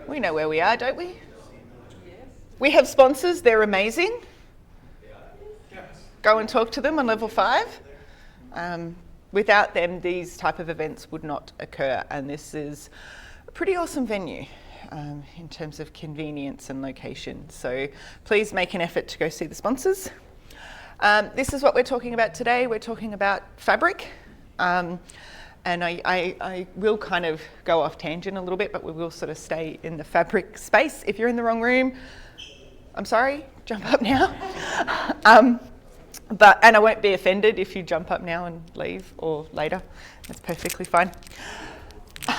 We know where we are, don't we? We have sponsors, they're amazing. Go and talk to them on level 5. Without them, these type of events would not occur, and this is a pretty awesome venue in terms of convenience and location. So please make an effort to go see the sponsors. This is what we're talking about today. We're talking about Fabric. And I will kind of go off tangent a little bit, but we will sort of stay in the Fabric space. If you're in the wrong room, I'm sorry, jump up now. And I won't be offended if you jump up now and leave or later. That's perfectly fine. I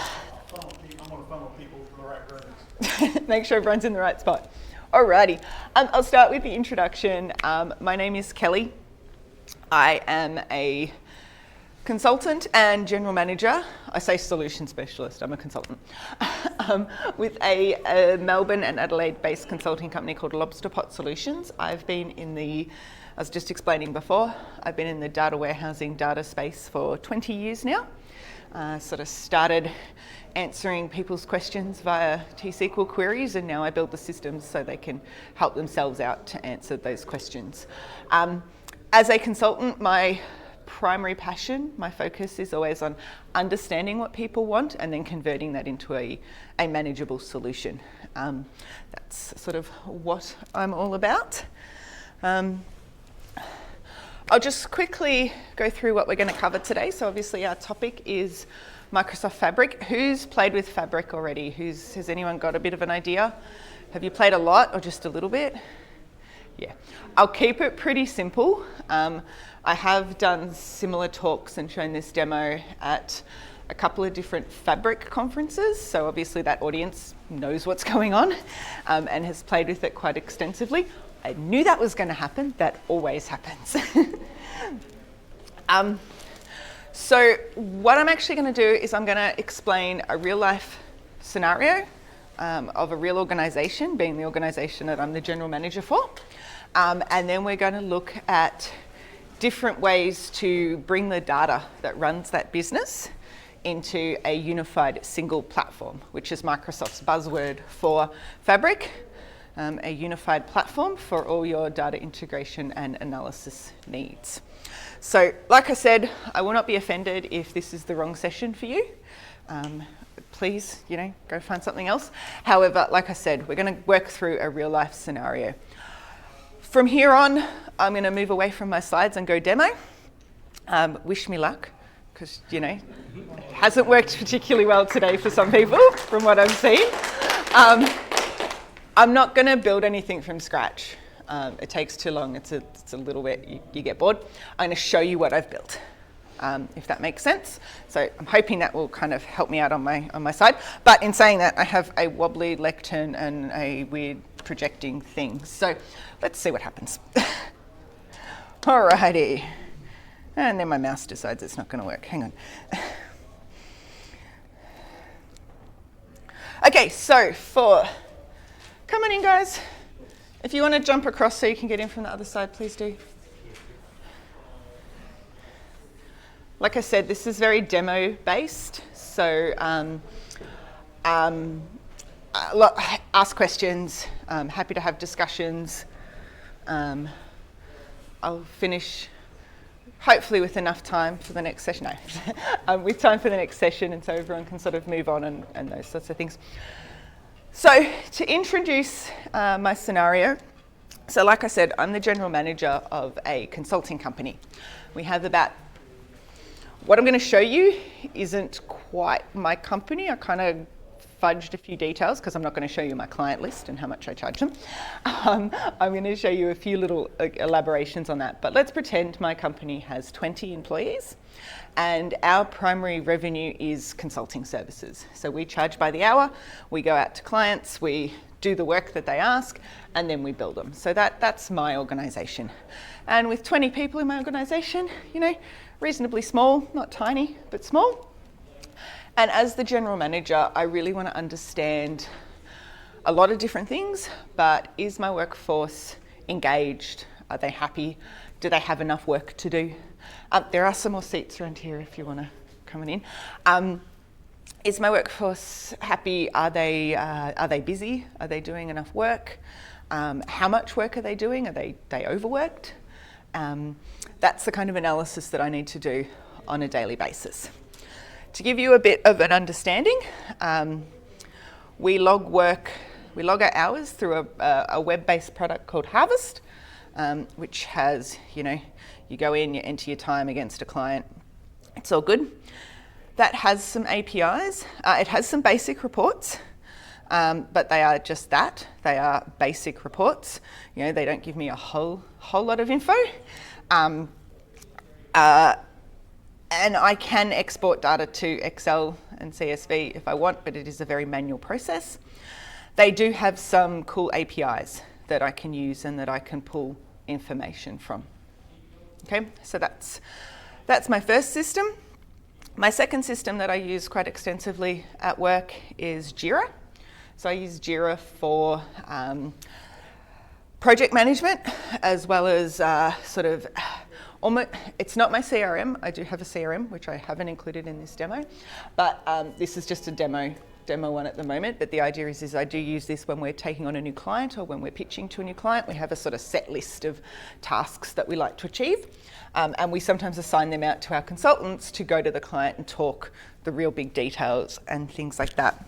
want to funnel people to the right rooms. Make sure everyone's in the right spot. Alrighty, I'll start with the introduction. My name is Kelly. I am a consultant and general manager. I say solution specialist, I'm a consultant. With a Melbourne and Adelaide-based consulting company called Lobster Pot Solutions. I was just explaining before, I've been in the data warehousing data space for 20 years now. Sort of started answering people's questions via T-SQL queries, and now I build the systems so they can help themselves out to answer those questions. As a consultant, my primary passion, my focus is always on understanding what people want and then converting that into a manageable solution. That's sort of what I'm all about. I'll just quickly go through what we're going to cover today. So obviously our topic is Microsoft Fabric. Who's played with Fabric already? Has anyone got a bit of an idea? Have you played a lot or just a little bit? Yeah, I'll keep it pretty simple. I have done similar talks and shown this demo at a couple of different Fabric conferences. So obviously that audience knows what's going on and has played with it quite extensively. I knew that was going to happen. That always happens. So what I'm actually going to do is I'm going to explain a real life scenario of a real organisation, being the organisation that I'm the general manager for. And then we're going to look at different ways to bring the data that runs that business into a unified single platform, which is Microsoft's buzzword for Fabric. A unified platform for all your data integration and analysis needs. So, like I said, I will not be offended if this is the wrong session for you. Please, go find something else. However, like I said, we're going to work through a real life scenario. From here on, I'm going to move away from my slides and go demo. Wish me luck, because, it hasn't worked particularly well today for some people, from what I've seen. I'm not going to build anything from scratch. It takes too long. It's a little bit, you get bored. I'm going to show you what I've built, if that makes sense. So I'm hoping that will kind of help me out on my side. But in saying that, I have a wobbly lectern and a weird projecting thing. So let's see what happens. Alrighty. And then my mouse decides it's not going to work. Hang on. Okay, so come on in, guys. If you want to jump across so you can get in from the other side, please do. Like I said, this is very demo based. So ask questions. Happy to have discussions. I'll finish hopefully with enough time for the next session. No, with time for the next session, and so everyone can sort of move on and those sorts of things. So to introduce my scenario, so like I said, I'm the general manager of a consulting company. We have what I'm going to show you isn't quite my company. I kind of fudged a few details because I'm not going to show you my client list and how much I charge them. I'm going to show you a few little elaborations on that. But let's pretend my company has 20 employees and our primary revenue is consulting services. So we charge by the hour, we go out to clients, we do the work that they ask, and then we build them. So that's my organisation. And with 20 people in my organisation, reasonably small, not tiny, but small. And as the general manager, I really want to understand a lot of different things, but is my workforce engaged? Are they happy? Do they have enough work to do? There are some more seats around here if you want to come on in. Is my workforce happy? Are they busy? Are they doing enough work? How much work are they doing? Are they overworked? That's the kind of analysis that I need to do on a daily basis. To give you a bit of an understanding, we log our hours through a web-based product called Harvest, which has, you go in, you enter your time against a client. It's all good. That has some APIs. It has some basic reports, but they are just that. They are basic reports. They don't give me a whole lot of info. And I can export data to Excel and CSV if I want, but it is a very manual process. They do have some cool APIs that I can use and that I can pull information from. Okay, so that's my first system. My second system that I use quite extensively at work is Jira. So I use Jira for project management, as well as it's not my CRM. I do have a CRM, which I haven't included in this demo, but this is just a demo one at the moment. But the idea is I do use this when we're taking on a new client or when we're pitching to a new client. We have a sort of set list of tasks that we like to achieve. And we sometimes assign them out to our consultants to go to the client and talk the real big details and things like that.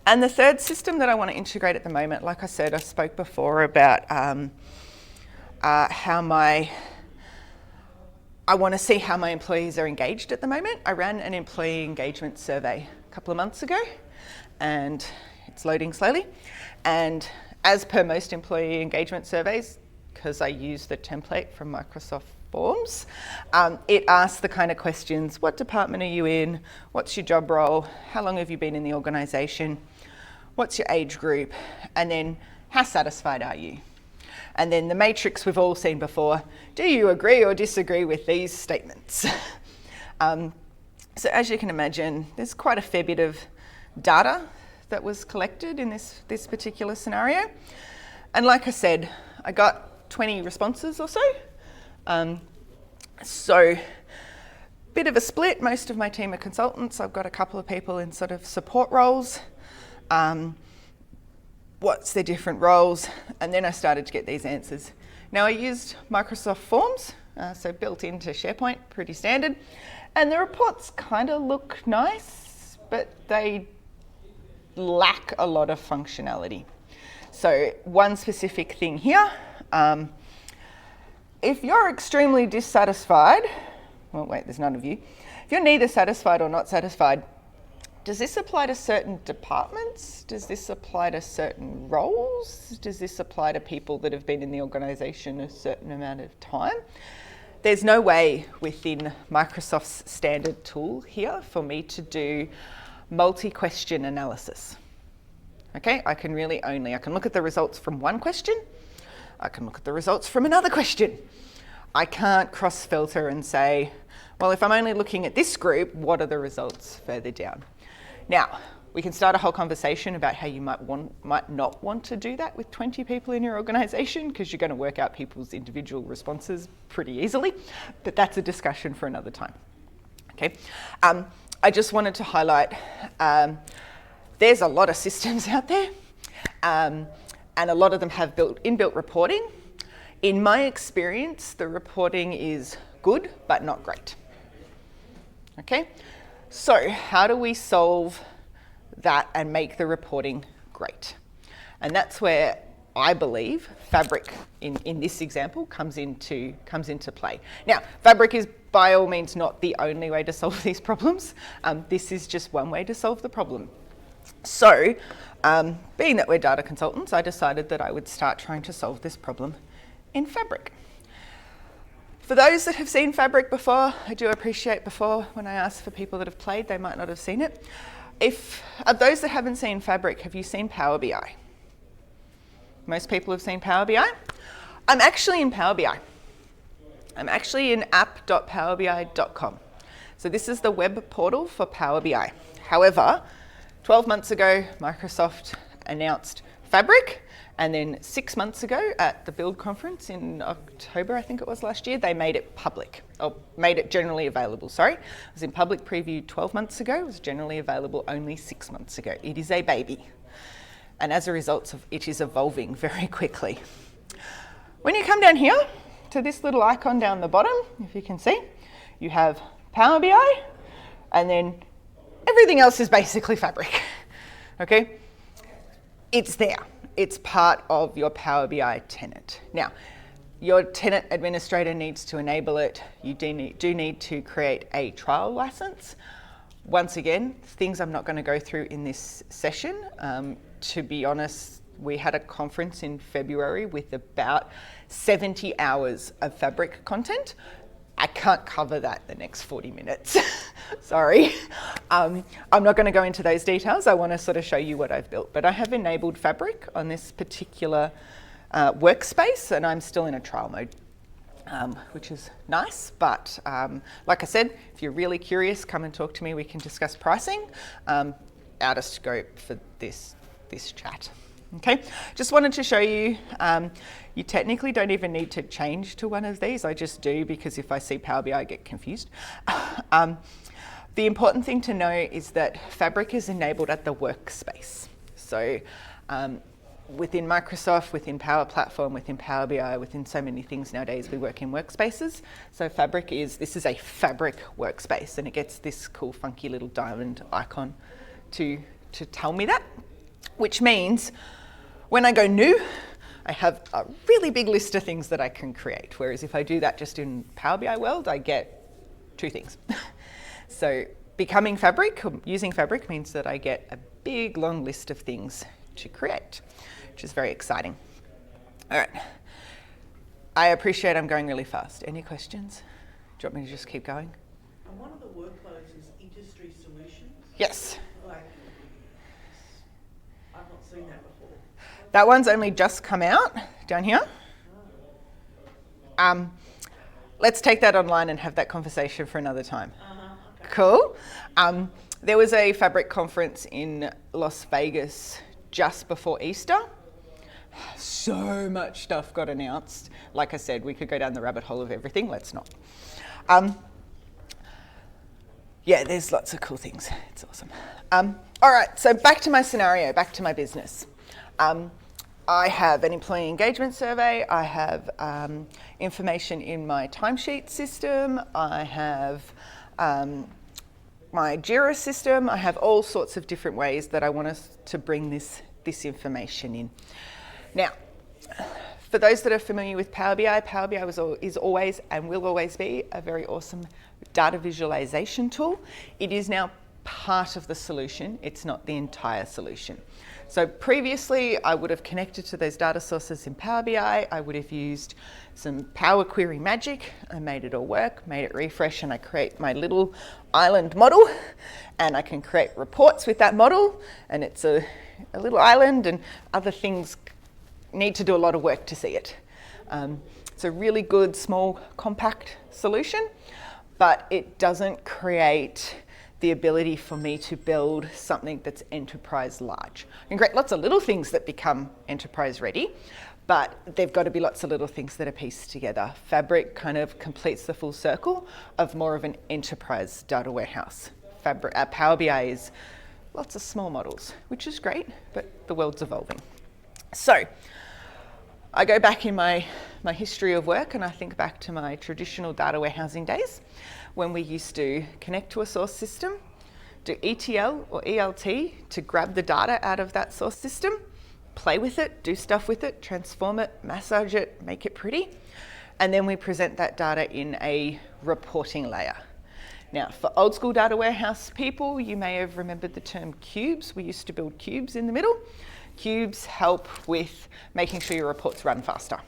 And the third system that I want to integrate at the moment, like I said, I spoke before about I want to see how my employees are engaged at the moment. I ran an employee engagement survey a couple of months ago, and it's loading slowly. And as per most employee engagement surveys, because I use the template from Microsoft Forms, it asks the kind of questions: what department are you in? What's your job role? How long have you been in the organisation? What's your age group? And then, how satisfied are you? And then the matrix we've all seen before: do you agree or disagree with these statements? So as you can imagine, there's quite a fair bit of data that was collected in this particular scenario. And like I said, I got 20 responses or so. So bit of a split. Most of my team are consultants. I've got a couple of people in sort of support roles. What's their different roles? And then I started to get these answers. Now I used Microsoft Forms, so built into SharePoint, pretty standard. And the reports kind of look nice, but they lack a lot of functionality. So one specific thing here, if you're extremely dissatisfied, well, wait, there's none of you. If you're neither satisfied or not satisfied, does this apply to certain departments? Does this apply to certain roles? Does this apply to people that have been in the organisation a certain amount of time? There's no way within Microsoft's standard tool here for me to do multi-question analysis. Okay, I can look at the results from one question. I can look at the results from another question. I can't cross-filter and say, well, if I'm only looking at this group, what are the results further down? Now, we can start a whole conversation about how you might not want to do that with 20 people in your organisation, because you're going to work out people's individual responses pretty easily, but that's a discussion for another time. Okay, I just wanted to highlight there's a lot of systems out there, and a lot of them have inbuilt reporting. In my experience, the reporting is good, but not great. Okay, so how do we solve that and make the reporting great? And that's where I believe Fabric, in this example, comes into play. Now, Fabric is by all means not the only way to solve these problems. This is just one way to solve the problem. So, being that we're data consultants, I decided that I would start trying to solve this problem in Fabric. For those that have seen Fabric before, I do appreciate before when I asked for people that have played, they might not have seen it. Of those that haven't seen Fabric, have you seen Power BI? Most people have seen Power BI. I'm actually in Power BI. I'm actually in app.powerbi.com. So this is the web portal for Power BI. However, 12 months ago, Microsoft announced Fabric, and then 6 months ago at the Build conference in October, I think it was last year, they made it public, or made it generally available, sorry. It was in public preview 12 months ago, it was generally available only 6 months ago. It is a baby, and as a result of it is evolving very quickly. When you come down here to this little icon down the bottom, if you can see, you have Power BI, and then everything else is basically Fabric, okay? It's there. It's part of your Power BI tenant. Now, your tenant administrator needs to enable it. You do need to create a trial license. Once again, things I'm not going to go through in this session. To be honest, we had a conference in February with about 70 hours of Fabric content. I can't cover that in the next 40 minutes. Sorry. I'm not going to go into those details. I want to sort of show you what I've built. But I have enabled Fabric on this particular workspace, and I'm still in a trial mode, which is nice. But like I said, if you're really curious, come and talk to me. We can discuss pricing. Out of scope for this chat. Okay, just wanted to show you, you technically don't even need to change to one of these. I just do because if I see Power BI, I get confused. The important thing to know is that Fabric is enabled at the workspace. So within Microsoft, within Power Platform, within Power BI, within so many things nowadays, we work in workspaces. So this is a Fabric workspace, and it gets this cool, funky little diamond icon to tell me that, which means when I go new, I have a really big list of things that I can create. Whereas if I do that just in Power BI world, I get 2 things. So becoming Fabric, or using Fabric, means that I get a big long list of things to create, which is very exciting. All right. I appreciate I'm going really fast. Any questions? Do you want me to just keep going? And one of the workflows is industry solutions. Yes. I've not seen that before. That one's only just come out down here. Let's take that online and have that conversation for another time. Okay. Cool. There was a Fabric conference in Las Vegas just before Easter. So much stuff got announced. Like I said, we could go down the rabbit hole of everything. Let's not. Yeah, there's lots of cool things. It's awesome. All right, so back to my scenario, back to my business. I have an employee engagement survey. I have information in my timesheet system. I have my Jira system. I have all sorts of different ways that I want us to bring this information in. Now, for those that are familiar with Power BI, Power BI is always and will always be a very awesome data visualization tool. It is now part of the solution. It's not the entire solution. So previously, I would have connected to those data sources in Power BI. I would have used some Power Query magic. I made it all work, made it refresh, and I create my little island model. And I can create reports with that model. And it's a little island, and other things need to do a lot of work to see it. It's a really good, small, compact solution, but it doesn't create the ability for me to build something that's enterprise large. I can create lots of little things that become enterprise ready, but they've got to be lots of little things that are pieced together. Fabric kind of completes the full circle of more of an enterprise data warehouse. Power BI is lots of small models, which is great, but the world's evolving. So I go back in my history of work and I think back to my traditional data warehousing days when we used to connect to a source system, do ETL or ELT to grab the data out of that source system, play with it, do stuff with it, transform it, massage it, make it pretty, and then we present that data in a reporting layer. Now, for old school data warehouse people, you may have remembered the term cubes. We used to build cubes in the middle. Cubes help with making sure your reports run faster,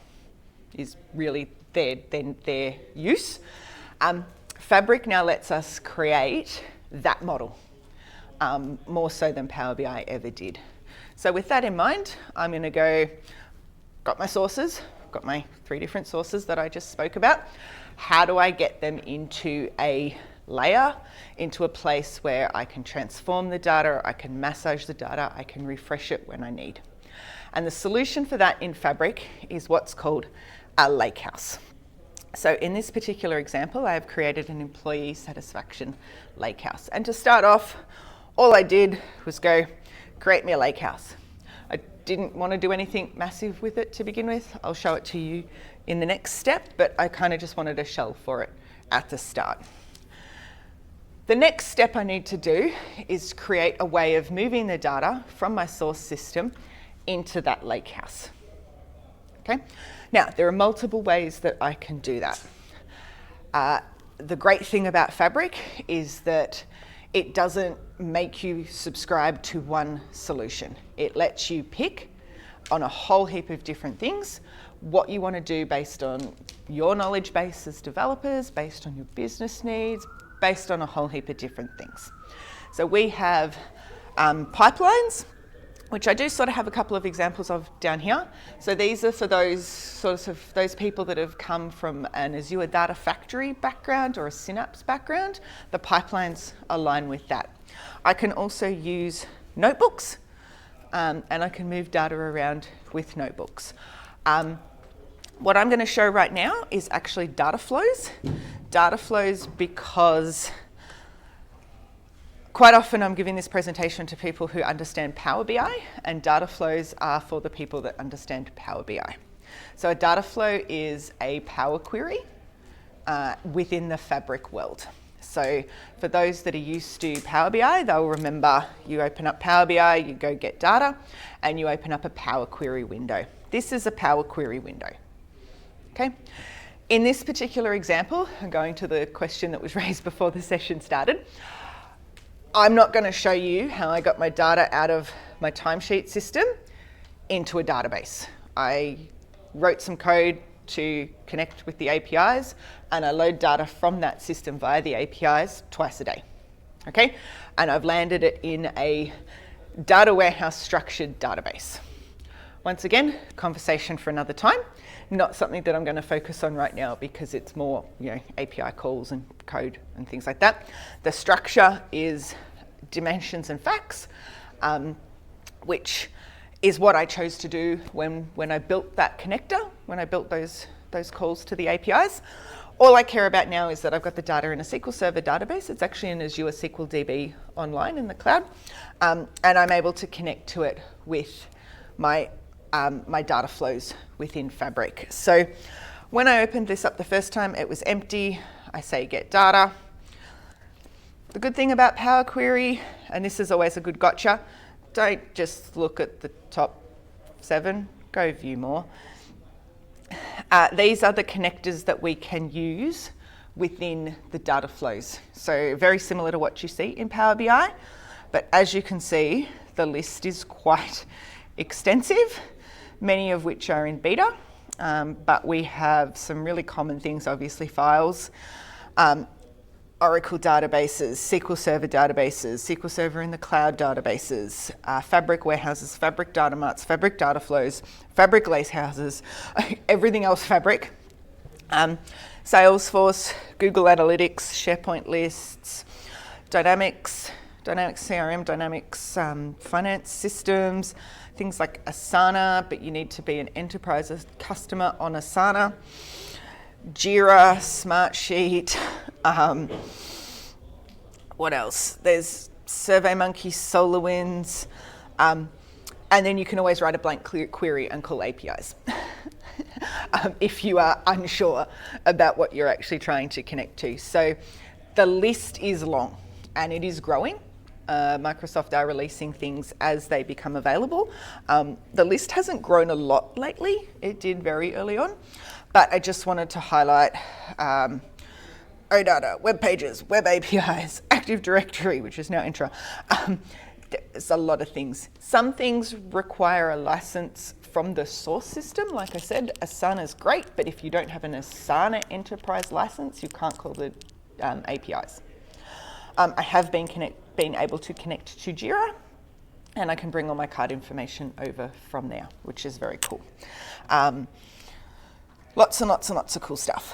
is really their use. Fabric now lets us create that model, more so than Power BI ever did. So with that in mind, I'm going to go, got my sources, got my 3 different sources that I just spoke about. How do I get them into a layer, into a place where I can transform the data, I can massage the data, I can refresh it when I need. And the solution for that in Fabric is what's called a lakehouse. So in this particular example, I have created an employee satisfaction lakehouse. And to start off, all I did was go create me a lakehouse. I didn't want to do anything massive with it to begin with. I'll show it to you in the next step, but I kind of just wanted a shell for it at the start. The next step I need to do is create a way of moving the data from my source system into that lakehouse. Okay? Now, there are multiple ways that I can do that. The great thing about Fabric is that it doesn't make you subscribe to one solution. It lets you pick on a whole heap of different things what you want to do based on your knowledge base as developers, based on your business needs, based on a whole heap of different things. So we have pipelines, which I do sort of have a couple of examples of down here. So these are for those people that have come from an Azure Data Factory background or a Synapse background. The pipelines align with that. I can also use notebooks, and I can move data around with notebooks. What I'm going to show right now is actually data flows. Data flows because quite often I'm giving this presentation to people who understand Power BI, and data flows are for the people that understand Power BI. So a data flow is a Power Query within the Fabric world. So for those that are used to Power BI, they'll remember you open up Power BI, you go get data, and you open up a Power Query window. This is a Power Query window. Okay? In this particular example, I'm going to the question that was raised before the session started. I'm not going to show you how I got my data out of my timesheet system into a database. I wrote some code to connect with the APIs, and I load data from that system via the APIs twice a day. Okay? And I've landed it in a data warehouse structured database. Once again, conversation for another time. Not something that I'm going to focus on right now because it's more, API calls and code and things like that. The structure is dimensions and facts, which is what I chose to do when I built that connector, when I built those calls to the APIs. All I care about now is that I've got the data in a SQL Server database. It's actually in Azure SQL DB online in the cloud, and I'm able to connect to it with my data flows within Fabric. So when I opened this up the first time, it was empty. I say get data. The good thing about Power Query, and this is always a good gotcha, don't just look at the top 7, go view more. These are the connectors that we can use within the data flows. So very similar to what you see in Power BI, but as you can see, the list is quite extensive, many of which are in beta, but we have some really common things, obviously files, Oracle databases, SQL Server databases, SQL Server in the cloud databases, Fabric warehouses, Fabric data marts, Fabric data flows, Fabric lakehouses, everything else Fabric, Salesforce, Google Analytics, SharePoint lists, Dynamics CRM, Dynamics finance systems, things like Asana, but you need to be an enterprise customer on Asana, Jira, Smartsheet, what else? There's SurveyMonkey, SolarWinds, and then you can always write a blank query and call APIs if you are unsure about what you're actually trying to connect to. So the list is long and it is growing. Microsoft are releasing things as they become available. The list hasn't grown a lot lately. It did very early on, but I just wanted to highlight OData, web pages, web APIs, Active Directory, which is now Intra. There's a lot of things. Some things require a license from the source system. Like I said, Asana is great, but if you don't have an Asana enterprise license, you can't call the APIs. I have been able to connect to Jira, and I can bring all my card information over from there, which is very cool. Lots and lots and lots of cool stuff.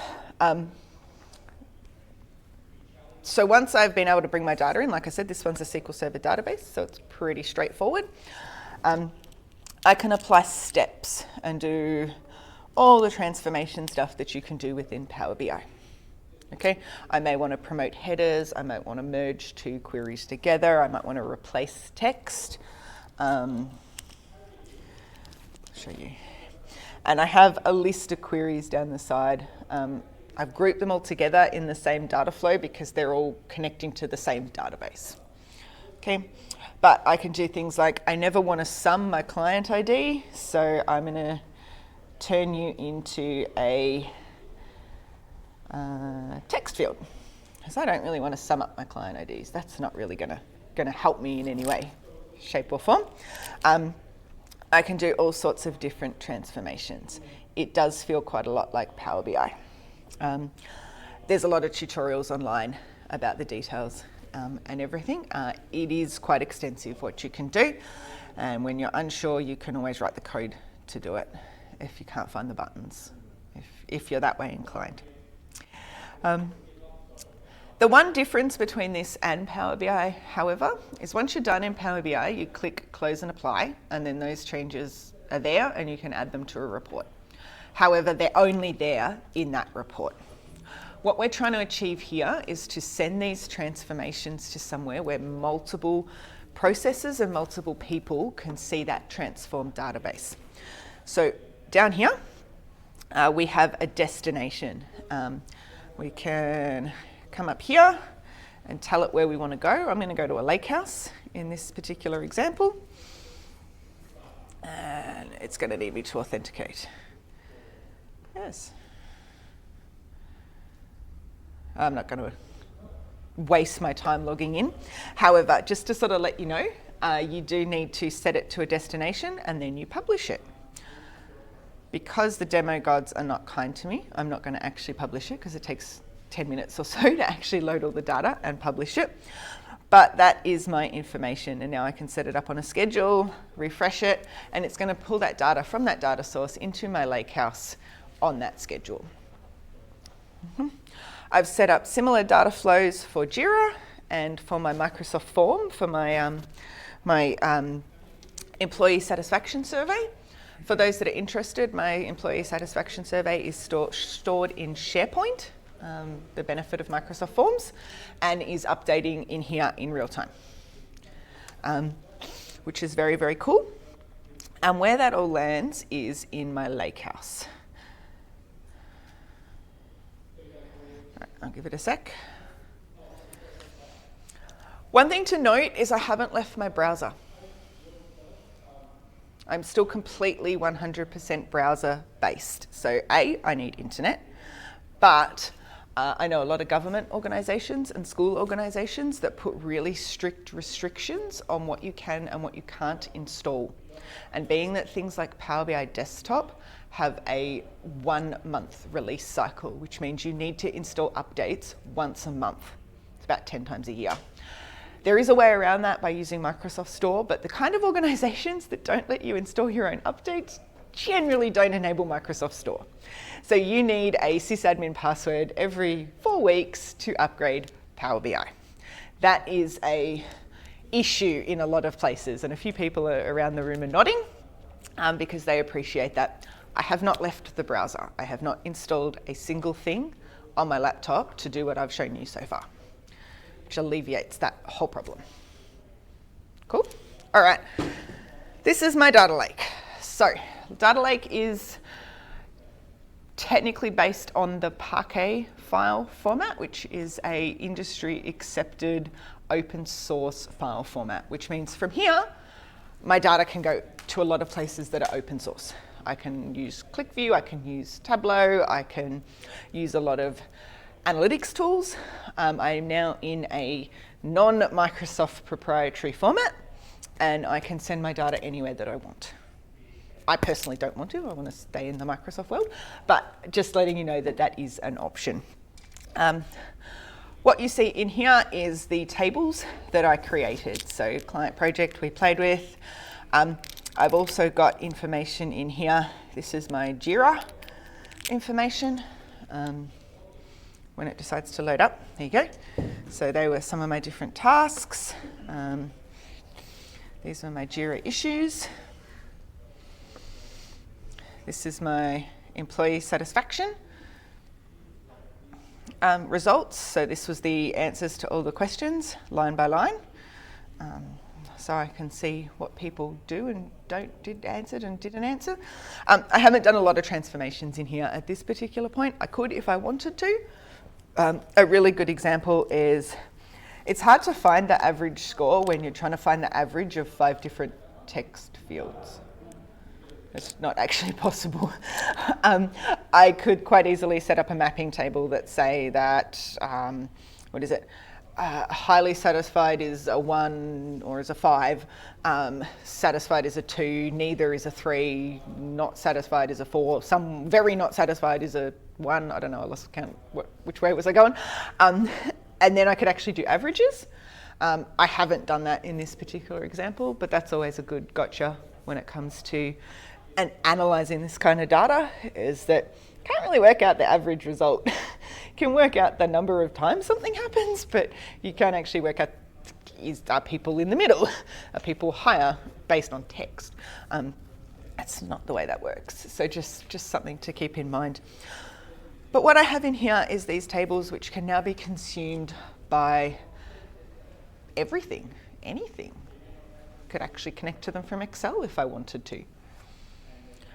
So once I've been able to bring my data in, like I said, this one's a SQL Server database, so it's pretty straightforward. I can apply steps and do all the transformation stuff that you can do within Power BI. Okay, I may want to promote headers, I might want to merge two queries together, I might want to replace text. I'll show you. And I have a list of queries down the side. I've grouped them all together in the same data flow because they're all connecting to the same database. Okay, but I can do things like I never want to sum my client ID, so I'm going to turn you into a text field, because I don't really want to sum up my client IDs. That's not really going to help me in any way, shape or form. I can do all sorts of different transformations. It does feel quite a lot like Power BI. There's a lot of tutorials online about the details and everything. It is quite extensive what you can do, and when you're unsure, you can always write the code to do it if you can't find the buttons, if you're that way inclined. The one difference between this and Power BI, however, is once you're done in Power BI, you click Close and Apply, and then those changes are there and you can add them to a report. However, they're only there in that report. What we're trying to achieve here is to send these transformations to somewhere where multiple processes and multiple people can see that transformed database. So down here, we have a destination. We can come up here and tell it where we want to go. I'm going to go to a lake house in this particular example, and it's going to need me to authenticate. Yes. I'm not going to waste my time logging in. However, just to sort of let you know, you do need to set it to a destination and then you publish it. Because the demo gods are not kind to me, I'm not going to actually publish it because it takes 10 minutes or so to actually load all the data and publish it. But that is my information, and now I can set it up on a schedule, refresh it, and it's going to pull that data from that data source into my lakehouse on that schedule. I've set up similar data flows for Jira and for my Microsoft form for my, employee satisfaction survey. For those that are interested, my employee satisfaction survey is stored in SharePoint, the benefit of Microsoft Forms, and is updating in here in real time, which is very, very cool. And where that all lands is in my lakehouse. Right, I'll give it a sec. One thing to note is I haven't left my browser. I'm still completely 100% browser based. So I need internet, but I know a lot of government organisations and school organisations that put really strict restrictions on what you can and what you can't install. And being that things like Power BI Desktop have a 1 month release cycle, which means you need to install updates once a month. It's about 10 times a year. There is a way around that by using Microsoft Store, but the kind of organisations that don't let you install your own updates generally don't enable Microsoft Store. So you need a sysadmin password every 4 weeks to upgrade Power BI. That is a issue in a lot of places, and a few people around the room are nodding because they appreciate that. I have not left the browser. I have not installed a single thing on my laptop to do what I've shown you so far, which alleviates that whole problem. Cool? All right, this is my data lake. So data lake is technically based on the Parquet file format, which is a industry accepted open source file format, which means from here, my data can go to a lot of places that are open source. I can use ClickView, I can use Tableau, I can use a lot of analytics tools. I am now in a non-Microsoft proprietary format, and I can send my data anywhere that I want. I personally don't want to, I want to stay in the Microsoft world, but just letting you know that that is an option. What you see in here is the tables that I created. So client project we played with. I've also got information in here. This is my Jira information. When it decides to load up, there you go. So they were some of my different tasks. These are my Jira issues. this is my employee satisfaction results. So this was the answers to all the questions, line by line. So I can see what people do and didn't answer. I haven't done a lot of transformations in here at this particular point. I could if I wanted to. A really good example is, it's hard to find the average score when you're trying to find the average of 5 different text fields. It's not actually possible. I could quite easily set up a mapping table that say that, highly satisfied is a 1 or is a 5, satisfied is a 2, neither is a 3, not satisfied is a 4, some very not satisfied is a 1, I don't know, I lost count, which way was I going? And then I could actually do averages. I haven't done that in this particular example, but that's always a good gotcha when it comes to analysing this kind of data, is that can't really work out the average result. You can work out the number of times something happens, but you can't actually work out, are people in the middle? Are people higher based on text? That's not the way that works. So just something to keep in mind. But what I have in here is these tables which can now be consumed by everything, anything. Could actually connect to them from Excel if I wanted to.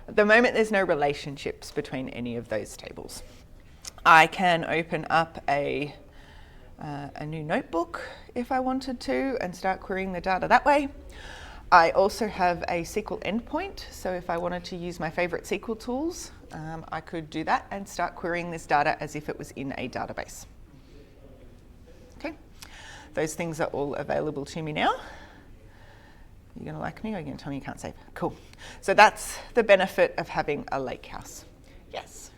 At the moment, there's no relationships between any of those tables. I can open up a new notebook if I wanted to and start querying the data that way. I also have a SQL endpoint, so if I wanted to use my favourite SQL tools, I could do that and start querying this data as if it was in a database. Okay, those things are all available to me now. You're going to like me, or you're going to tell me you can't save? Cool. So that's the benefit of having a lakehouse. Yes?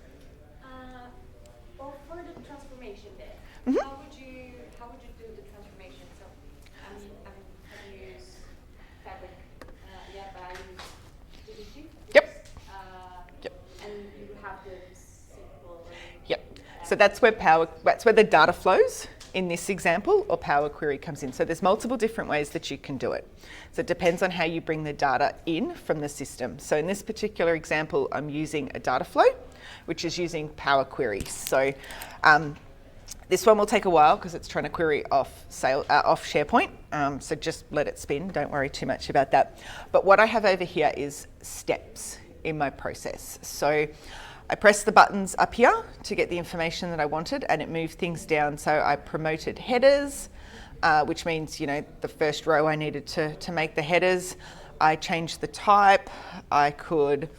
Well, for the transformation there, how would you do the transformation? So, have you used Fabric? I use DBT. Yep. And you have the SQL. Yep. So that's where the data flows in this example, or Power Query comes in. So there's multiple different ways that you can do it. So it depends on how you bring the data in from the system. So in this particular example, I'm using a data flow, which is using Power Query. So this one will take a while because it's trying to query off SharePoint. So just let it spin, don't worry too much about that. But what I have over here is steps in my process. So I pressed the buttons up here to get the information that I wanted, and it moved things down. So I promoted headers, which means, the first row I needed to make the headers. I changed the type. I could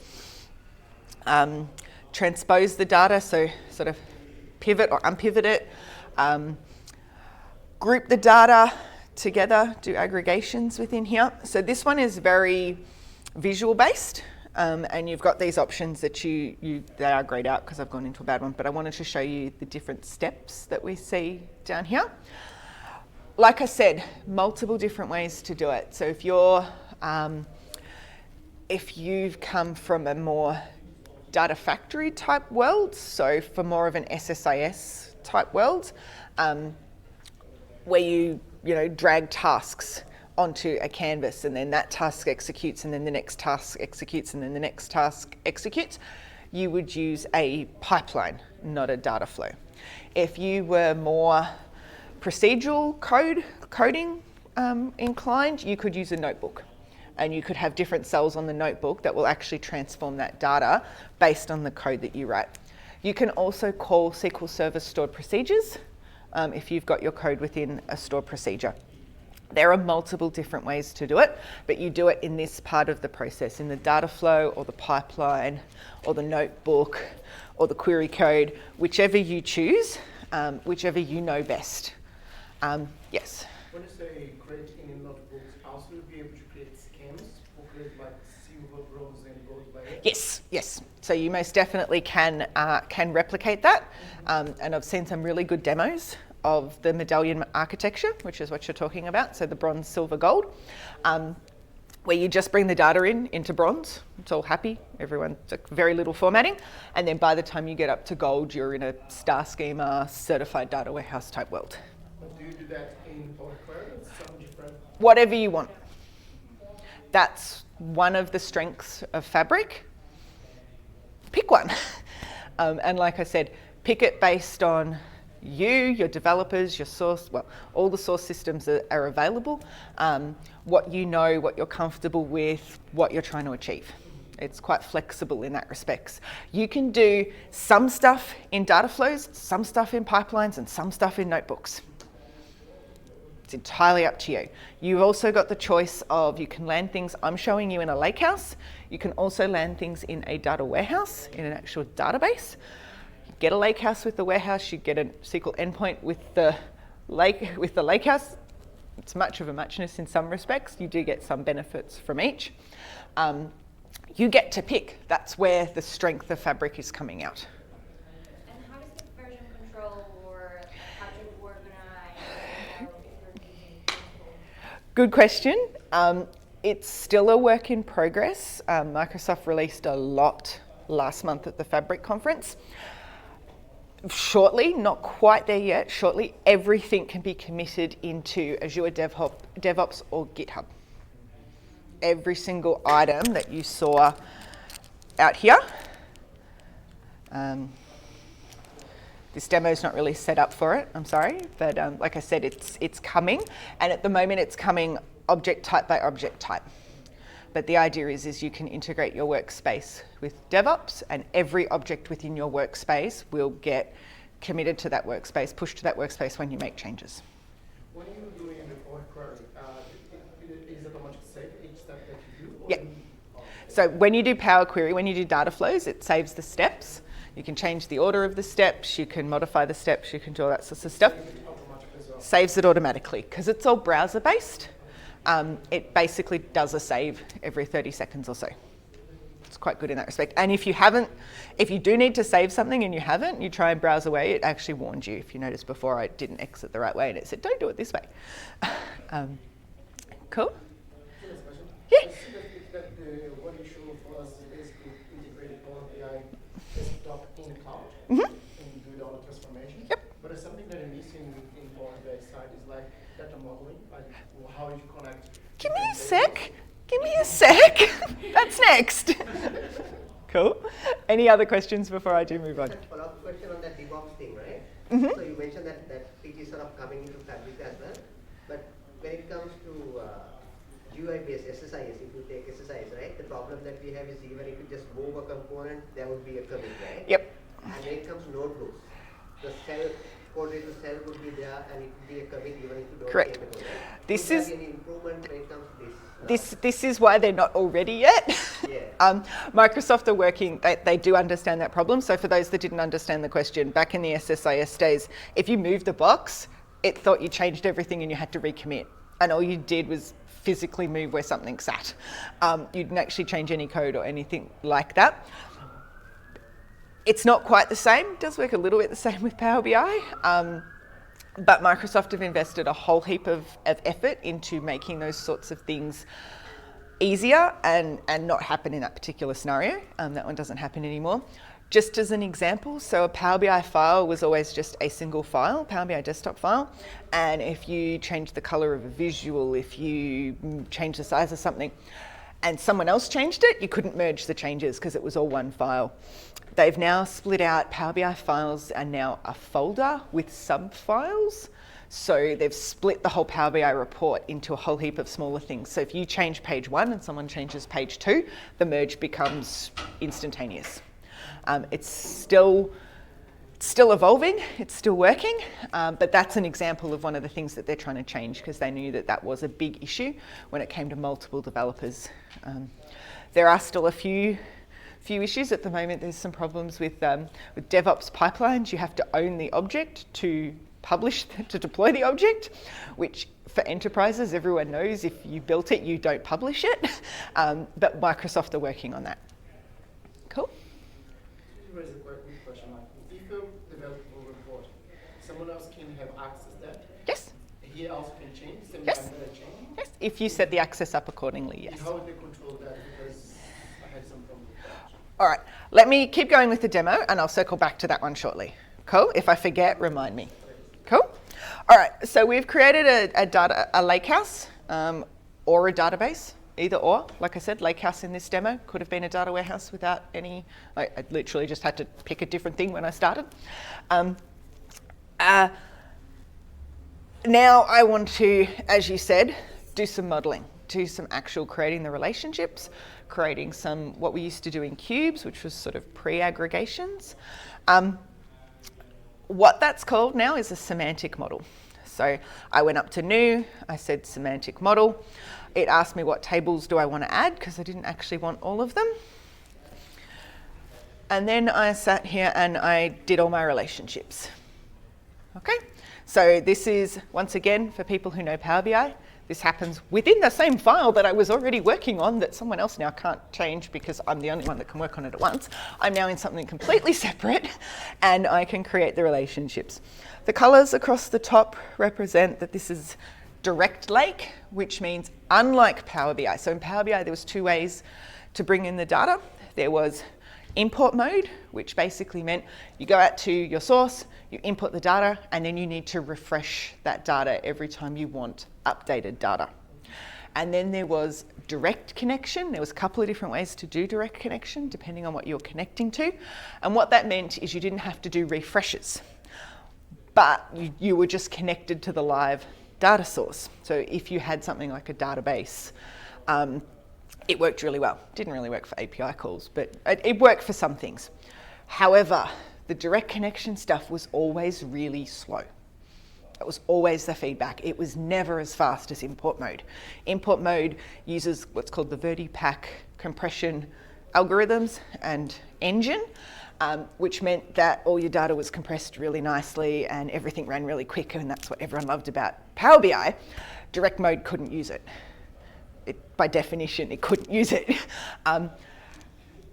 transpose the data, so sort of pivot or unpivot it. Group the data together, do aggregations within here. So this one is very visual based. And you've got these options that they are grayed out because I've gone into a bad one, but I wanted to show you the different steps that we see down here. Like I said, multiple different ways to do it. So if you've come from a more data factory type world, so for more of an SSIS type world, where you drag tasks onto a canvas, and then that task executes, and then the next task executes, and then the next task executes, you would use a pipeline, not a data flow. If you were more procedural coding inclined, you could use a notebook, and you could have different cells on the notebook that will actually transform that data based on the code that you write. You can also call SQL Server stored procedures if you've got your code within a stored procedure. There are multiple different ways to do it, but you do it in this part of the process, in the data flow or the pipeline or the notebook or the query code, whichever you choose, whichever you know best. Yes? When you say creating in notebooks, also you'll be able to create schemas or create like silver, bronze, and gold layers? Yes. So you most definitely can replicate that, and I've seen some really good demos of the medallion architecture, which is what you're talking about, so the bronze, silver, gold, where you just bring the data into bronze. It's all happy, very little formatting, and then by the time you get up to gold, you're in a star schema, certified data warehouse type world. But do you do that in Power Query or something different? Whatever you want. That's one of the strengths of Fabric, pick one. And like I said, pick it based on you, your developers, your source, well, all the source systems are available, what you know, what you're comfortable with, what you're trying to achieve. It's quite flexible in that respects. You can do some stuff in data flows, some stuff in pipelines, and some stuff in notebooks. It's entirely up to you. You've also got the choice of, you can land things I'm showing you in a lakehouse. You can also land things in a data warehouse, in an actual database. You get a lakehouse with the warehouse, you get a SQL endpoint with the lakehouse. It's much of a muchness in some respects. You do get some benefits from each. You get to pick. That's where the strength of Fabric is coming out. And how does the version control or how do you organize? Good question. It's still a work in progress. Microsoft released a lot last month at the Fabric conference. Shortly, not quite there yet, shortly, everything can be committed into Azure DevOps or GitHub. Every single item that you saw out here. This demo is not really set up for it, I'm sorry, but like I said, it's coming, and at the moment it's coming object type by object type. But the idea is you can integrate your workspace with DevOps, and every object within your workspace will get committed to that workspace, pushed to that workspace when you make changes. When you're doing the Power Query, is it how much save each step that you do? Yeah. So when you do Power Query, when you do data flows, it saves the steps. You can change the order of the steps, you can modify the steps, you can do all that sort of stuff. Saves it automatically because it's all browser based. It basically does a save every 30 seconds or so. It's quite good in that respect. And if you do need to save something and you haven't, you try and browse away, it actually warned you. If you noticed before, I didn't exit the right way and it said, don't do it this way. Cool? Yeah. I see that what you show for us is basically integrated Power BI desktop in cloud and do all the transformation. Yep. But there's something that I'm missing in Power BI side is like data modeling, like how you connect. Give me a sec. Give me a sec. That's next. Cool. Any other questions before I do move on? Follow-up question on that DevOps thing, right? Mm-hmm. So you mentioned that it is sort of coming into Fabric as well. But when it comes to GUI-based SSIS, if you take SSIS, right? The problem that we have is even if you just move a component, there would be a commit, right? Yep. And when it comes to notebooks, the cell, coordinator cell would be there and it would be a commit even if you don't Correct. change the code, right? This Would is- there be any improvement when it comes to this? This is why they're not all ready yet. Yeah. Microsoft are working, they do understand that problem. So for those that didn't understand the question, back in the SSIS days, if you moved a box, it thought you changed everything and you had to recommit. And all you did was physically move where something sat. You didn't actually change any code or anything like that. It's not quite the same. It does work a little bit the same with Power BI. But Microsoft have invested a whole heap of effort into making those sorts of things easier and not happen in that particular scenario. That one doesn't happen anymore. Just as an example, so a Power BI file was always just a single file, Power BI desktop file. And if you change the color of a visual, if you change the size of something, and someone else changed it, you couldn't merge the changes because it was all one file. They've now split out Power BI files are now a folder with sub-files. So they've split the whole Power BI report into a whole heap of smaller things. So if you change page 1 and someone changes page 2, the merge becomes instantaneous. It's still evolving, it's still working, but that's an example of one of the things that they're trying to change because they knew that that was a big issue when it came to multiple developers. There are still a few issues at the moment. There's some problems with DevOps pipelines. You have to own the object to deploy the object, which for enterprises, everyone knows if you built it, you don't publish it. But Microsoft are working on that. Cool. To raise a quick question, like if you develop a report, someone else can have access to that. Yes. He also can change. Same Yes. time that change. Yes. If you set the access up accordingly, yes. How would they control that? Because I had some problem with that. All right, let me keep going with the demo and I'll circle back to that one shortly. Cool, if I forget, remind me. Cool? All right, so we've created a lakehouse or a database. either or. Like I said, Lakehouse in this demo could have been a data warehouse without any, I literally just had to pick a different thing when I started. Now I want to, as you said, do some modeling, do some actual creating the relationships, creating some, what we used to do in cubes, which was sort of pre-aggregations. What that's called now is a semantic model. So I went up to new, I said semantic model. It asked me what tables do I want to add, because I didn't actually want all of them. And then I sat here and I did all my relationships. Okay, so this is, once again, for people who know Power BI, this happens within the same file that I was already working on that someone else now can't change because I'm the only one that can work on it at once. I'm now in something completely separate and I can create the relationships. The colours across the top represent that this is direct lake, which means unlike Power BI. So in Power BI, there was two ways to bring in the data. There was import mode, which basically meant you go out to your source, you input the data, and then you need to refresh that data every time you want updated data. And then there was direct connection. There was a couple of different ways to do direct connection, depending on what you're connecting to. And what that meant is you didn't have to do refreshes, but you were just connected to the live data source. So if you had something like a database, it worked really well. Didn't really work for API calls, but it worked for some things. However, the direct connection stuff was always really slow. That was always the feedback. It was never as fast as import mode. Import mode uses what's called the VertiPack compression algorithms and engine, which meant that all your data was compressed really nicely and everything ran really quick, and that's what everyone loved about Power BI. Direct mode couldn't use it. By definition, it couldn't use it.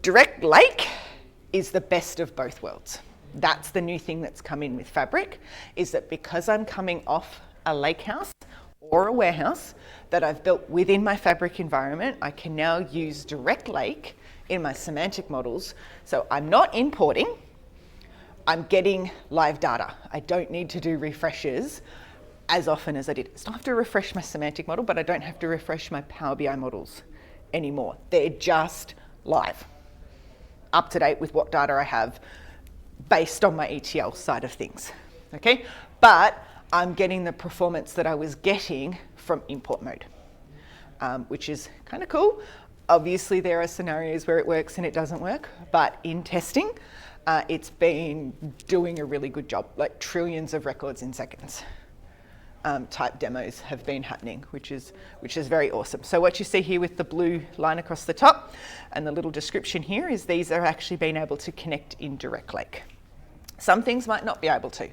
Direct Lake is the best of both worlds. That's the new thing that's come in with Fabric, is that because I'm coming off a lakehouse or a warehouse that I've built within my Fabric environment, I can now use Direct Lake in my semantic models. So I'm not importing, I'm getting live data. I don't need to do refreshes as often as I did. So I have to refresh my semantic model, but I don't have to refresh my Power BI models anymore. They're just live, up to date with what data I have based on my ETL side of things, okay? But I'm getting the performance that I was getting from import mode, which is kind of cool. Obviously, there are scenarios where it works and it doesn't work, but in testing, it's been doing a really good job, like trillions of records in seconds. Type demos have been happening, which is very awesome. So what you see here with the blue line across the top and the little description here is these are actually being able to connect in Direct Lake. Some things might not be able to,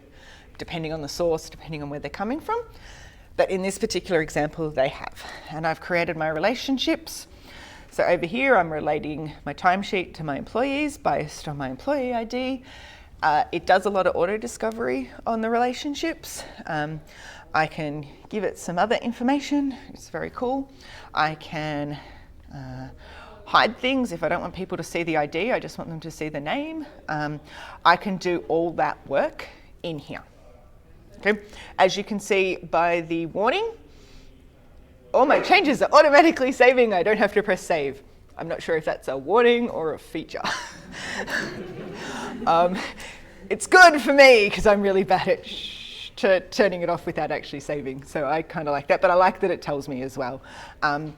depending on the source, depending on where they're coming from. But in this particular example, they have. And I've created my relationships. So over here, I'm relating my timesheet to my employees based on my employee ID. It does a lot of auto discovery on the relationships. I can give it some other information. It's very cool. I can hide things if I don't want people to see the ID. I just want them to see the name. I can do all that work in here. Okay. As you can see by the warning, all my changes are automatically saving. I don't have to press save. I'm not sure if that's a warning or a feature. It's good for me because I'm really bad at turning it off without actually saving. So I kind of like that, but I like that it tells me as well. And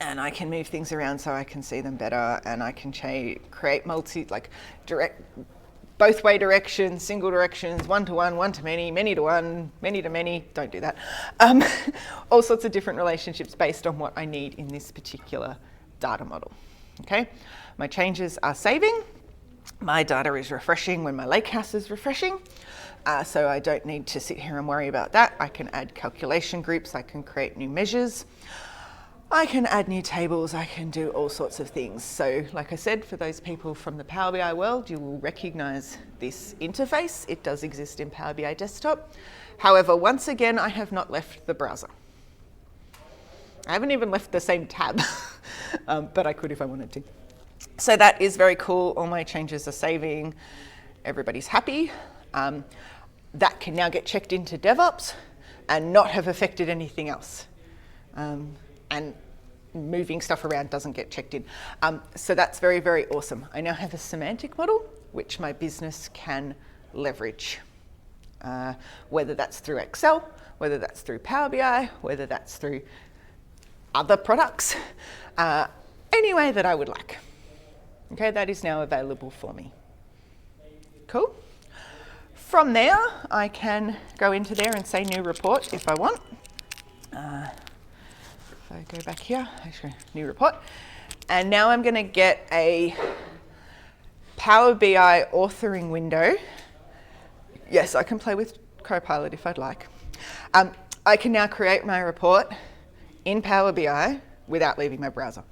I can move things around so I can see them better, and I can create direct, both way directions, single directions, one to one, one to many to one, many to many. Don't do that. All sorts of different relationships based on what I need in this particular data model. Okay, my changes are saving. My data is refreshing when my lakehouse is refreshing. So I don't need to sit here and worry about that. I can add calculation groups. I can create new measures. I can add new tables. I can do all sorts of things. So like I said, for those people from the Power BI world, you will recognize this interface. It does exist in Power BI Desktop. However, once again, I have not left the browser. I haven't even left the same tab, but I could if I wanted to. So that is very cool. All my changes are saving. Everybody's happy. That can now get checked into DevOps and not have affected anything else. And moving stuff around doesn't get checked in. So that's very, very awesome. I now have a semantic model which my business can leverage, whether that's through Excel, whether that's through Power BI, whether that's through other products, any way that I would like. Okay, that is now available for me. Cool. From there, I can go into there and say new report if I want. If I go back here, actually, new report. And now I'm going to get a Power BI authoring window. Yes, I can play with Copilot if I'd like. I can now create my report in Power BI without leaving my browser.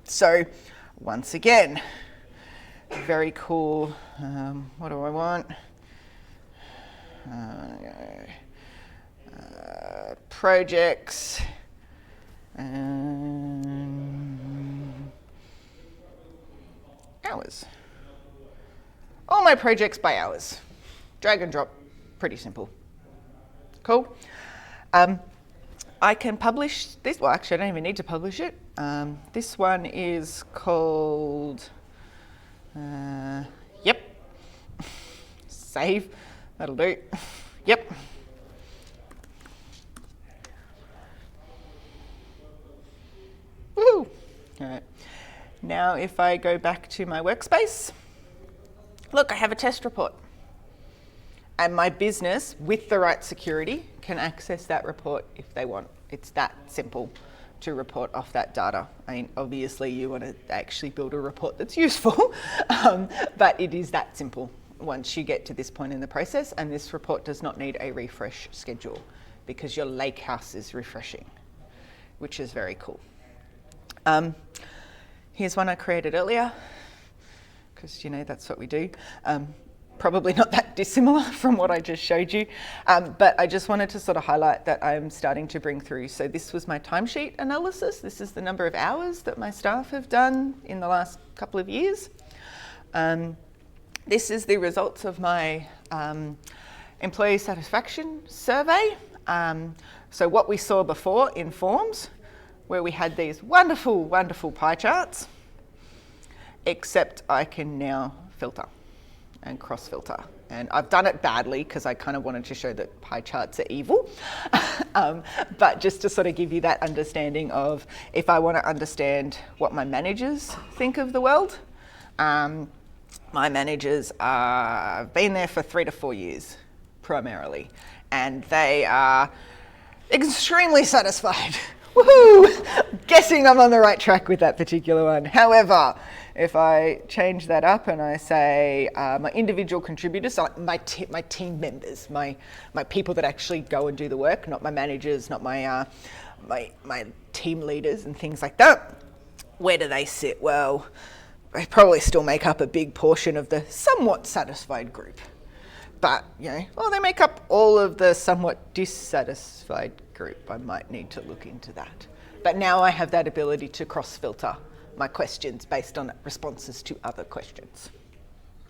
So once again, very cool. What do I want? Projects. Hours. All my projects by hours. Drag and drop, pretty simple. Cool. I can publish this, well actually I don't even need to publish it. This one is called, yep, save, that'll do, yep. Woohoo! All right, now if I go back to my workspace, look, I have a test report. And my business, with the right security, can access that report if they want. It's that simple to report off that data. I mean, obviously you want to actually build a report that's useful, but it is that simple once you get to this point in the process, and this report does not need a refresh schedule because your lakehouse is refreshing, which is very cool. Here's one I created earlier, because you know that's what we do. Probably not that dissimilar from what I just showed you, but I just wanted to sort of highlight that I'm starting to bring through. So this was my timesheet analysis. This is the number of hours that my staff have done in the last couple of years. This is the results of my employee satisfaction survey. So what we saw before in forms, where we had these wonderful, wonderful pie charts, except I can now filter and cross filter. And I've done it badly because I kind of wanted to show that pie charts are evil. But just to sort of give you that understanding of if I want to understand what my managers think of the world, my managers have been there for 3 to 4 years primarily, and they are extremely satisfied. Woohoo! Guessing I'm on the right track with that particular one. However, if I change that up and I say my individual contributors, so my team members, my people that actually go and do the work, not my managers, not my team leaders and things like that, where do they sit? Well, they probably still make up a big portion of the somewhat satisfied group. But, you know, well, they make up all of the somewhat dissatisfied group. I might need to look into that. But now I have that ability to cross-filter my questions based on responses to other questions.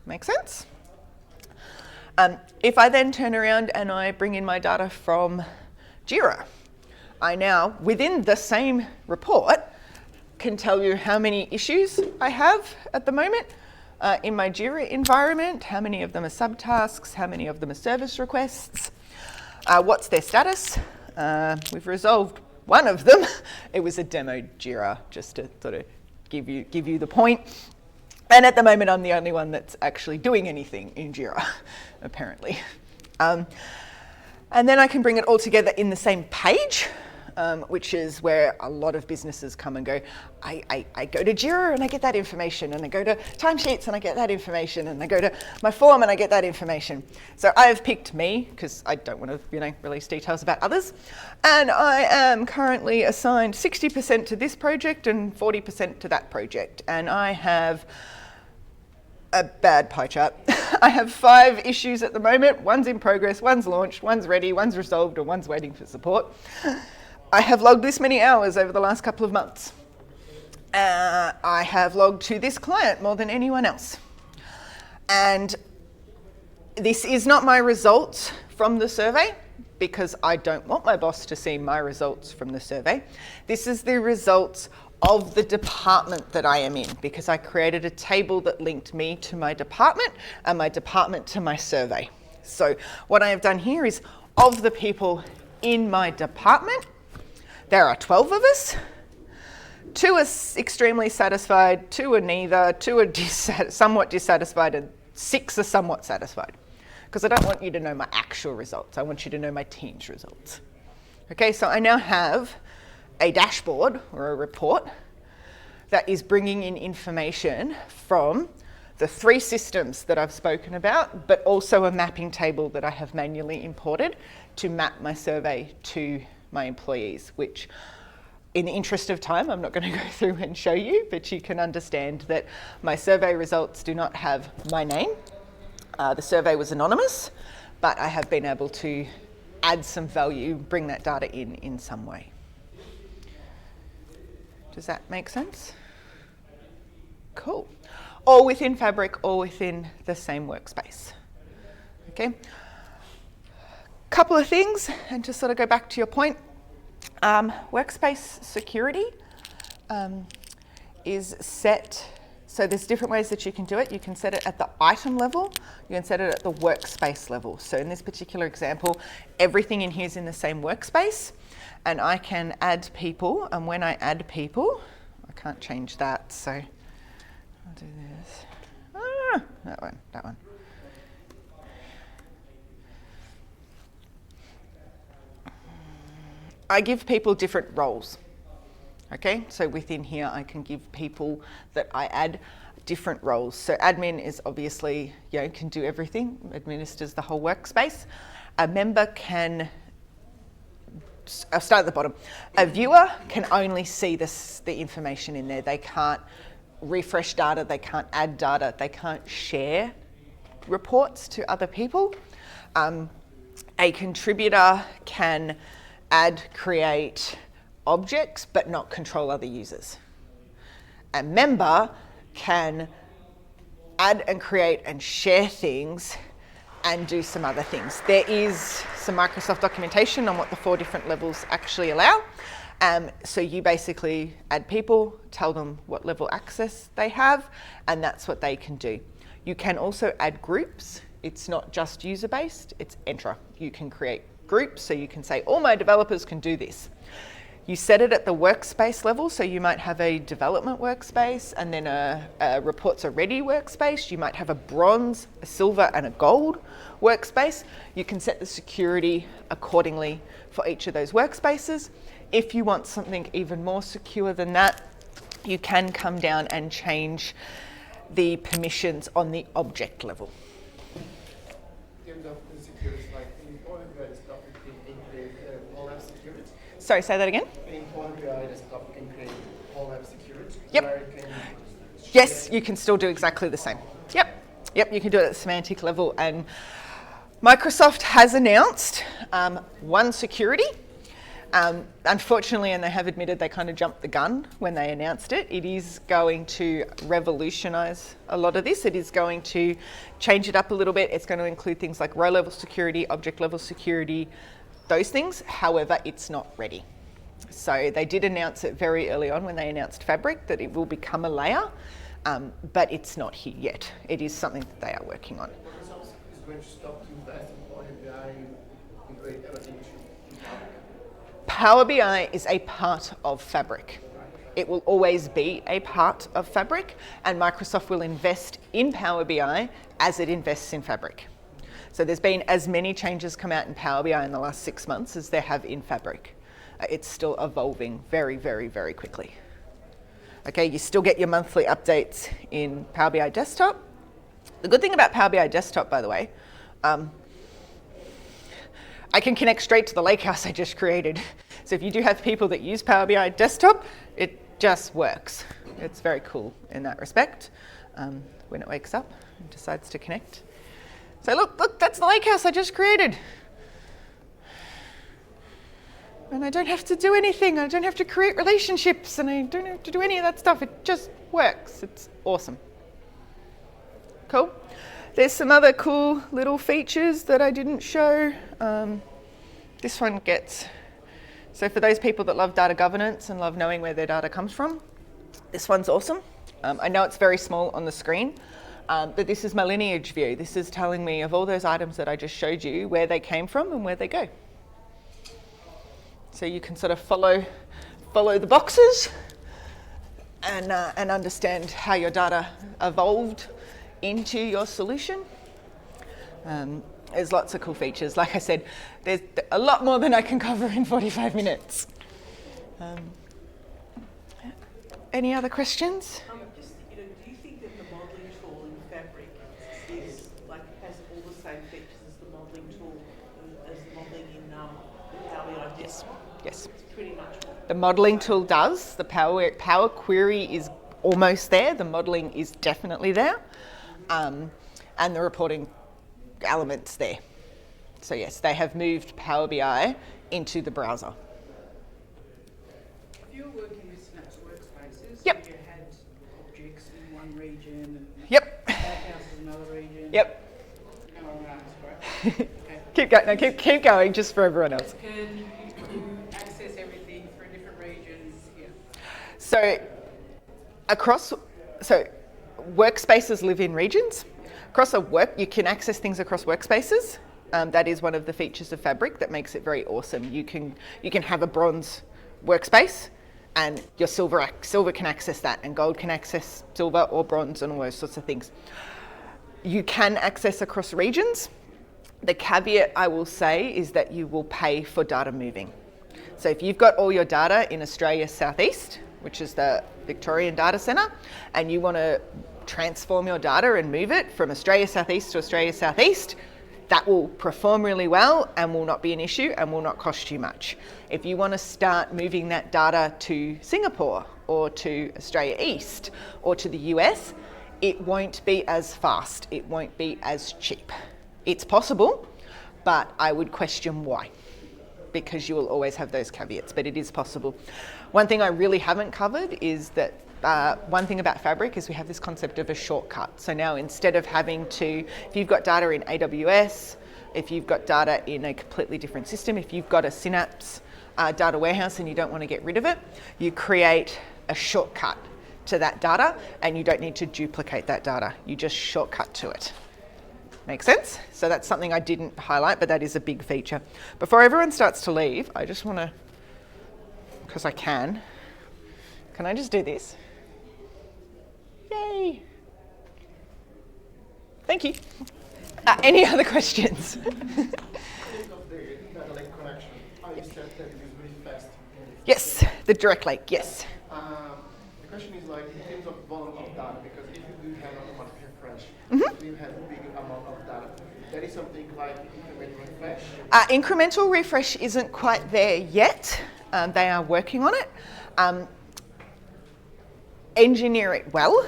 Make sense? If I then turn around and I bring in my data from Jira, I now, within the same report, can tell you how many issues I have at the moment in my Jira environment, how many of them are subtasks, how many of them are service requests, what's their status. We've resolved one of them. It was a demo Jira, just to sort of give you the point. And at the moment, I'm the only one that's actually doing anything in Jira, apparently. And then I can bring it all together in the same page, which is where a lot of businesses come and go. I go to Jira and I get that information, and I go to timesheets and I get that information, and I go to my form and I get that information. So I have picked me because I don't want to, release details about others. And I am currently assigned 60% to this project and 40% to that project. And I have a bad pie chart. I have 5 issues at the moment. One's in progress, one's launched, one's ready, one's resolved, and one's waiting for support. I have logged this many hours over the last couple of months. I have logged to this client more than anyone else. And this is not my results from the survey. because I don't want my boss to see my results from the survey. This is the results of the department that I am in, because I created a table that linked me to my department and my department to my survey. So what I have done here is, of the people in my department, there are 12 of us. 2 are extremely satisfied, 2 are neither, 2 are somewhat dissatisfied, and 6 are somewhat satisfied. Because I don't want you to know my actual results. I want you to know my team's results. Okay, so I now have a dashboard or a report that is bringing in information from the 3 systems that I've spoken about, but also a mapping table that I have manually imported to map my survey to my employees, which, in the interest of time, I'm not going to go through and show you, but you can understand that my survey results do not have my name. The survey was anonymous, but I have been able to add some value, bring that data in some way. Does that make sense? Cool. All within Fabric, all within the same workspace. Okay. Couple of things, and to sort of go back to your point, workspace security is set. So there's different ways that you can do it. You can set it at the item level, you can set it at the workspace level. So in this particular example, everything in here is in the same workspace, and I can add people, and when I add people, I can't change that, so I'll do this. That one. I give people different roles. Okay, so within here I can give people that I add different roles. So admin is obviously, can do everything, administers the whole workspace. A member can, I'll start at the bottom. A viewer can only see the information in there. They can't refresh data, they can't add data, they can't share reports to other people. A contributor can add, create objects, but not control other users. A member can add and create and share things and do some other things. There is some Microsoft documentation on what the 4 different levels actually allow. So you basically add people, tell them what level access they have, and that's what they can do. You can also add groups. It's not just user-based, it's Entra. You can create groups, so you can say, all my developers can do this. You set it at the workspace level, so you might have a development workspace and then a reports are ready workspace. You might have a bronze, a silver and a gold workspace. You can set the security accordingly for each of those workspaces. If you want something even more secure than that, you can come down and change the permissions on the object level. In terms of the security, like in Power BI desktop, it can create all app security. Sorry, say that again? In Power BI desktop, you can create all app security. Yep. Where you can Yes, you can still do exactly the same. Yep, you can do it at the semantic level. And Microsoft has announced one security. Unfortunately, and they have admitted they kind of jumped the gun when they announced it. It is going to revolutionize a lot of this. It is going to change it up a little bit. It's going to include things like row level security, object level security, those things. However, it's not ready. So they did announce it very early on when they announced Fabric that it will become a layer, but it's not here yet. It is something that they are working on. Microsoft is going to stop investing in Power BI and create everything in Fabric. Power BI is a part of Fabric. It will always be a part of Fabric, and Microsoft will invest in Power BI as it invests in Fabric. So there's been as many changes come out in Power BI in the last 6 months as there have in Fabric. It's still evolving very, very, very quickly. Okay, you still get your monthly updates in Power BI Desktop. The good thing about Power BI Desktop, by the way, I can connect straight to the lakehouse I just created. So if you do have people that use Power BI Desktop, it just works. It's very cool in that respect when it wakes up and decides to connect. So look, that's the lakehouse I just created. And I don't have to do anything. I don't have to create relationships, and I don't have to do any of that stuff. It just works. It's awesome. Cool. There's some other cool little features that I didn't show. This one gets, so for those people that love data governance and love knowing where their data comes from, this one's awesome. I know it's very small on the screen, but this is my lineage view. This is telling me of all those items that I just showed you, where they came from and where they go. So you can sort of follow the boxes and understand how your data evolved into your solution. There's lots of cool features. Like I said, there's a lot more than I can cover in 45 minutes. Any other questions? Just, do you think that the modelling tool in Fabric is has all the same features as the modelling tool as the modelling in Power BI? Yes. It's pretty much The modelling tool does. The Power Query is almost there. The modelling is definitely there, and the reporting elements there. So yes, they have moved Power BI into the browser. If you were working with Synapse workspaces, Yep. you had objects in one region and Yep. backhouse in another region. Yep. No, that's great. Okay. Keep going. No, keep going. Just for everyone else. Can you access everything through different regions? Yeah. So workspaces live in regions. You can access things across workspaces. That is one of the features of Fabric that makes it very awesome. You can have a bronze workspace, and your silver can access that, and gold can access silver or bronze, and all those sorts of things. You can access across regions. The caveat I will say is that you will pay for data moving. So if you've got all your data in Australia Southeast, which is the Victorian Data Centre, and you want to transform your data and move it from Australia Southeast to Australia Southeast, that will perform really well and will not be an issue and will not cost you much. If you want to start moving that data to Singapore or to Australia East or to the US, it won't be as fast, it won't be as cheap. It's possible, but I would question why, because you will always have those caveats, but it is possible. One thing I really haven't covered is that one thing about Fabric is we have this concept of a shortcut. So now instead of having to, if you've got data in AWS, if you've got data in a completely different system, if you've got a Synapse data warehouse and you don't want to get rid of it, you create a shortcut to that data and you don't need to duplicate that data. You just shortcut to it. Make sense? So that's something I didn't highlight, but that is a big feature. Before everyone starts to leave, I just want to, because I can I just do this? Yay! Thank you. Any other questions? Think of the data lake connection. You said that it is really fast. Yes, the direct lake, yes. The question is like in terms of volume of data, because if you do have automatic refresh, you have a big amount of data. There is something like incremental refresh. Incremental refresh isn't quite there yet. They are working on it. Engineer it well.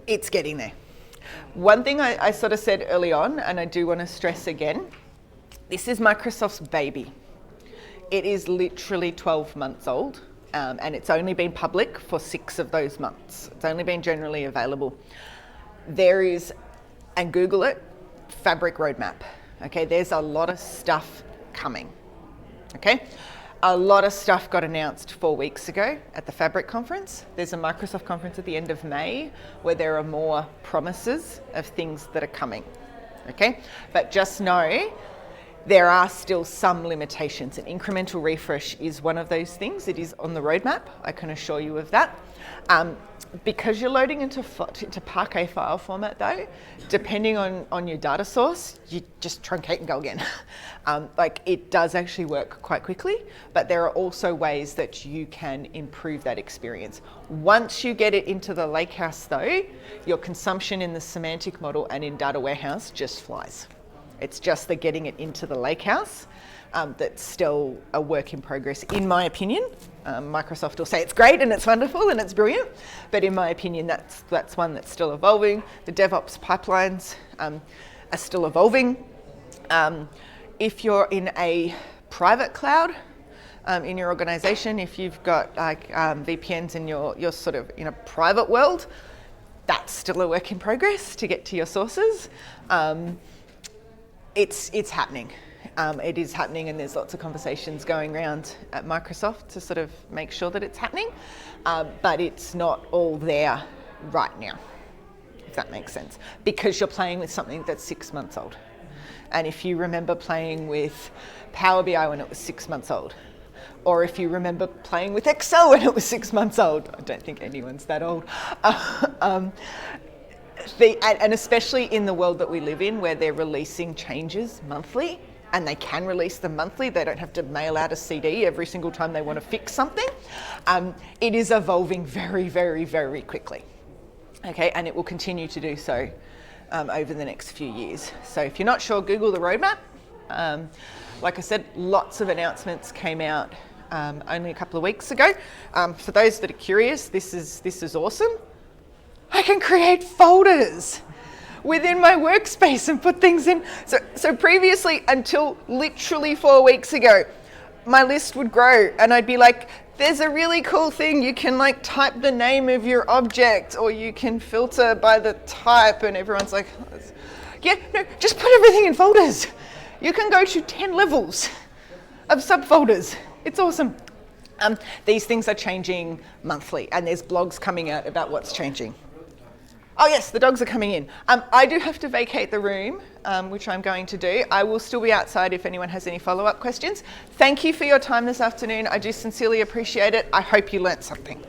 It's getting there. One thing I sort of said early on, and I do want to stress again, this is Microsoft's baby. It is literally 12 months old, and it's only been public for 6 of those months. It's only been generally available. There is, and Google it, Fabric roadmap. Okay, there's a lot of stuff coming. Okay, a lot of stuff got announced 4 weeks ago at the Fabric conference. There's a Microsoft conference at the end of May where there are more promises of things that are coming. Okay, but just know there are still some limitations, and incremental refresh is one of those things. It is on the roadmap, I can assure you of that. Because you're loading into Parquet file format though, depending on your data source, you just truncate and go again. It does actually work quite quickly, but there are also ways that you can improve that experience. Once you get it into the lakehouse though, your consumption in the semantic model and in data warehouse just flies. It's just the getting it into the lakehouse that's still a work in progress, in my opinion. Microsoft will say it's great and it's wonderful and it's brilliant, but in my opinion, that's one that's still evolving. The DevOps pipelines are still evolving. If you're in a private cloud in your organization, if you've got VPNs in your sort of in a private world, that's still a work in progress to get to your sources. It's happening. It is happening, and there's lots of conversations going around at Microsoft to sort of make sure that it's happening, but it's not all there right now, if that makes sense, because you're playing with something that's 6 months old. And if you remember playing with Power BI when it was 6 months old, or if you remember playing with Excel when it was 6 months old, I don't think anyone's that old, and especially in the world that we live in, where they're releasing changes monthly, and they can release them monthly, they don't have to mail out a CD every single time they want to fix something. It is evolving very, very, very quickly. Okay, and it will continue to do so over the next few years. So if you're not sure, Google the roadmap. Like I said, lots of announcements came out only a couple of weeks ago. For those that are curious, this is awesome. I can create folders within my workspace and put things in. So previously, until literally 4 weeks ago, my list would grow and I'd be like, there's a really cool thing, you can like type the name of your object, or you can filter by the type, and everyone's like, yeah, no, just put everything in folders. You can go to 10 levels of subfolders. It's awesome. These things are changing monthly, and there's blogs coming out about what's changing. Oh yes, the dogs are coming in. I do have to vacate the room, which I'm going to do. I will still be outside if anyone has any follow-up questions. Thank you for your time this afternoon. I do sincerely appreciate it. I hope you learnt something.